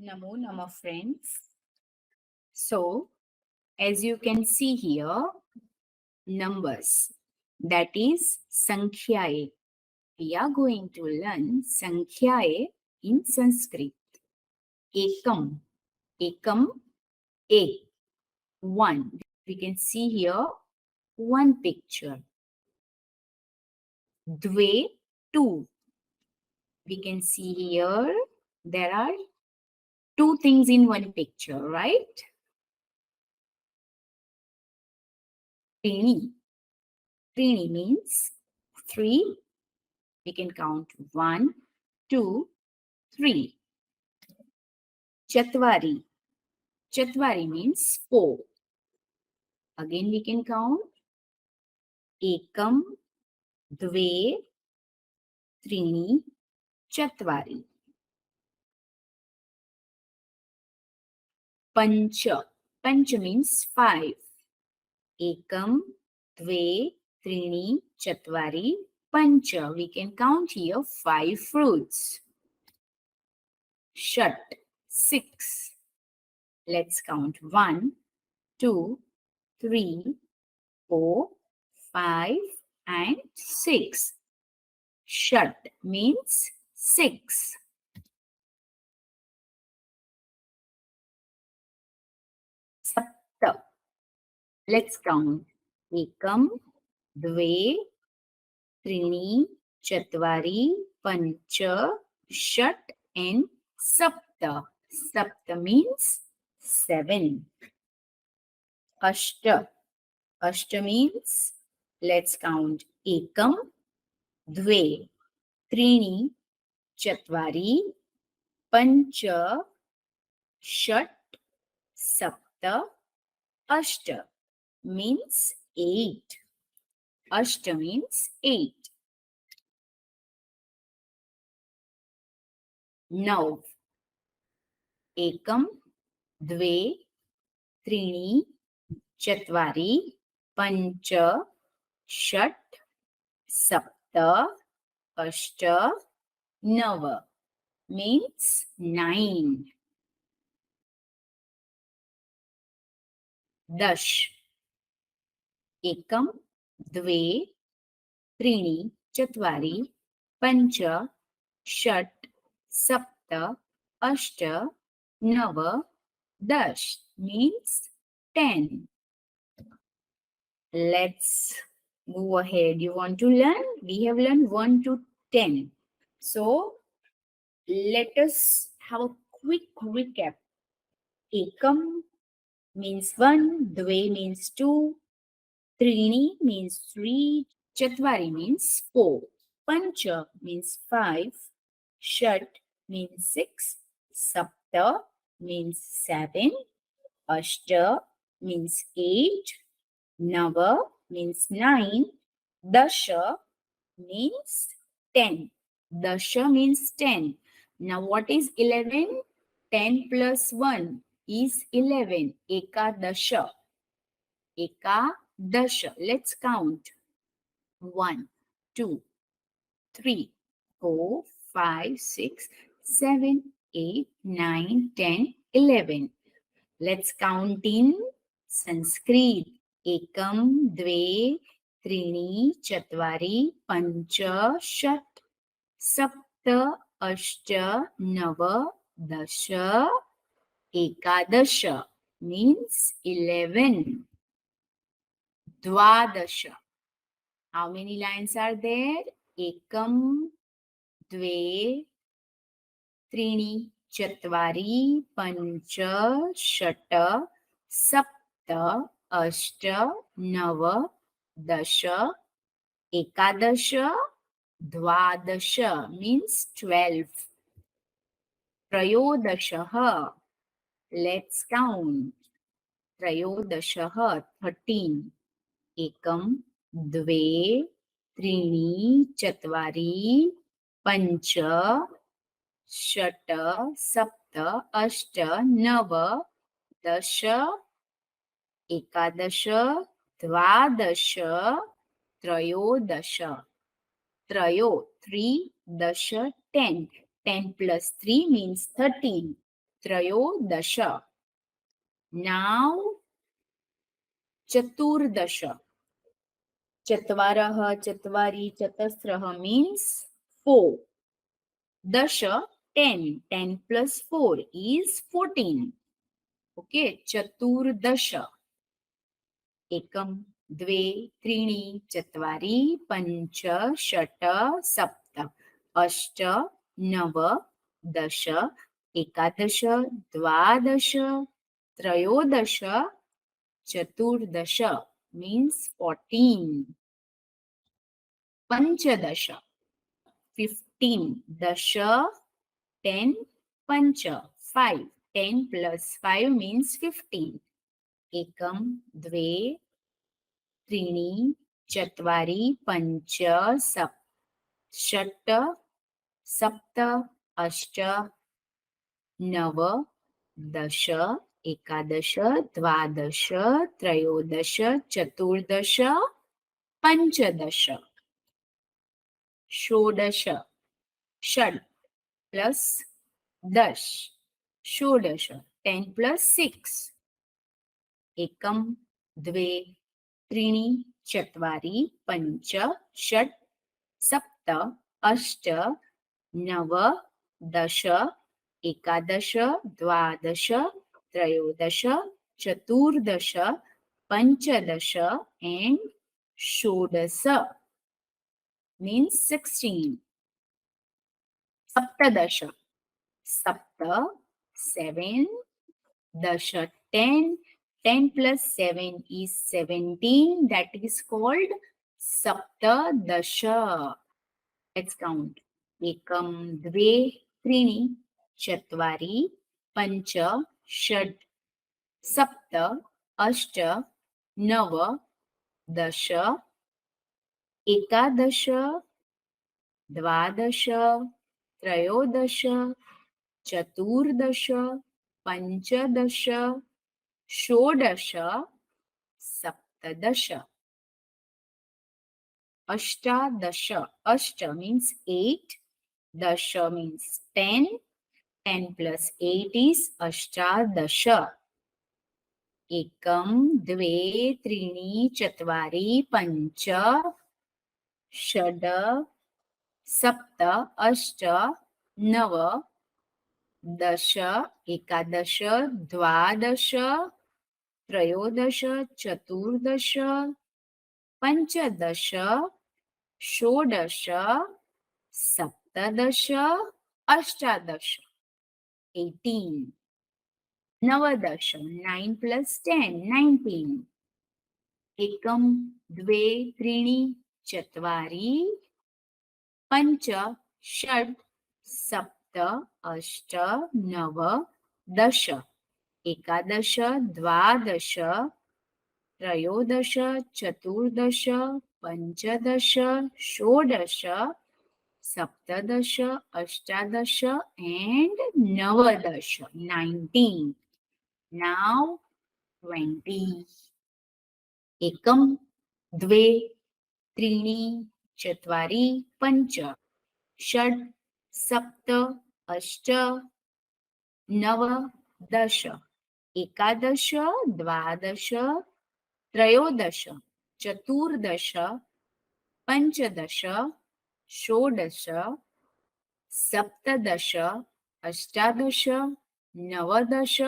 Namo Nama friends. So, as you can see here, numbers, that is Sankhyae. We are going to learn Sankhyae in Sanskrit. Ekam, Ekam, ek, one. We can see here one picture. Dve, two. We can see here there are two things in one picture, right? Trini. Trini means three. We can count 1, 2, 3. Chatvari. Chatvari means 4. Again we can count Ekam, Dve, Trini, Chatvari. Pancha. Pancha means 5. Ekam, Dve, Trini, Chatvari, Pancha. We can count here 5 fruits. Shat. 6. Let's count 1, 2, 3, 4, 5, and 6. Shat means 6. Sapta. Let's count. Ekam, Dve, Trini, Chatvari, Pancha, Shat, and Sapta. Sapta means 7. Ashta. Ashta means, let's count. Ekam, Dve, Trini, Chatvari, Pancha, Shat, Sapta, Ashta means 8. Ashta means 8. Now, Ekam, Dve, Trini, Chatvari, Pancha, Shat, Sapta, Ashta, Nava means 9. Dash. Ekam, Dve, Trini, Chatvari, Pancha, Shat, Sapta, Ashta, Nava, Dash means 10. Let's move ahead. You want to learn? We have learned 1 to 10. So let us have a quick recap. Ekam means 1, Dve means 2, Trini means 3, Chatvari means 4, Pancha means 5, Shat means 6, Sapta means 7, Ashta means 8, Nava means 9, Dasha means 10. Dasha means 10. Now what is 11? 10 plus 1 is 11. Ekadasha. Ekadasha. Let's count. 1, 2, 3, 4, 5, 6, 7, 8, 9, 10, 11. Let's count in Sanskrit. Ekam, Dve, Trini, Chatvari, Pancha, Shat, Sapta, Ashta, Nava, Dasha, Ekadasha means 11. Dvadasha. How many lines are there? Ekam, Dve, Trini, Chatvari, Pancha, Shata, Sapta, Ashta, Nava, Dasha, Ekadasha, Dvadasha means 12. Trayodashaha. Let's count. Trayodashaha, 13. Ekam, Dve, Trini, Chatvari, Pancha, Shata, Sapta, Ashta, Nava, Dasha, Ekadasha, Dvadasha, Trayodasha. Trayo, 3, Dasha, 10. 10 plus 3 means 13. त्रयोदश. Now चतुर्दश. चत्वारः, चत्वारि, चतस्रः means 4. दश 10. 10 plus 4 is 14. Okay, चतुर्दश. एकम, द्वे, त्रीणि, चत्वारि, पञ्च, षट्, सप्त, अष्ट, नव, दश, एकादश, द्वादश, त्रयोदश, चतुर्दश means 14. पञ्चदश 15. दश 10, पञ्च 5. 10 plus 5 means 15. एकम, द्वे, त्रीणि, चत्वारि, पञ्च, षट्, सप्त, अष्ट, नव, दश, एकादश, द्वादश, त्रयोदश, चतुर्दश, पञ्चदश, षोडश. षड् प्लस दश, षोडश. 10 plus 6. एकम, द्वे, त्रीणि, चत्वारि, पञ्च, षट्, सप्त, अष्ट, नव, दश, एकादश, द्वादश, त्रयोदश, चतुर्दश, पञ्चदश and षोडश means 16. सप्तदश. सप्त 7, दश 10. 10 plus 7 is 17. That is called saptadasha. Let's count. एकम, द्वे, त्रीणि, चत्वारि, पञ्च, षट्, सप्त, अष्ट, नव, दश, एकादश, द्वादश, त्रयोदश, चतुर्दश, पञ्चदश, षोडश, सप्तदश. अष्टादश. अष्ट means 8. Dasha means 10. 10 plus 8 is अष्टादश. एकम, द्वे, त्रीणि, चत्वारि, पञ्च, षड्, सप्त, अष्ट, नव, दश, एकादश, द्वादश, त्रयोदश, चतुर्दश, पञ्चदश, षोडश, सप्तदश, अष्टादश. 18. नवदश. 9 plus 10, 19. एकम, द्वे, त्रीणि, चत्वारि, पञ्च, षट्, सप्त, अष्ट, नव, दश, एकादश, द्वादश, त्रयोदश, चतुर्दश, पञ्चदश, षोडश, सप्तदश, अष्टादश and नवदश. 19. Now 20. एकम, द्वे, त्रीणि, चत्वारि, पञ्च, षट्, सप्त, अष्ट, नव, दश, एकादश, द्वादश, त्रयोदश, चतुर्दश, पञ्चदश, षोडश, सप्तदश, अष्टादश, नवदश,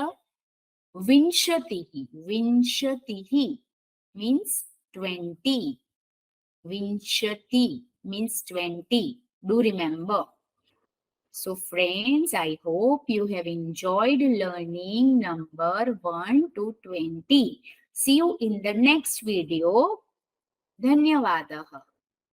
विंशतिः. विंशतिः means 20. Vinshati means 20. Do remember. So friends, I hope you have enjoyed learning number 1 to 20. See you in the next video. Dhanyavadah.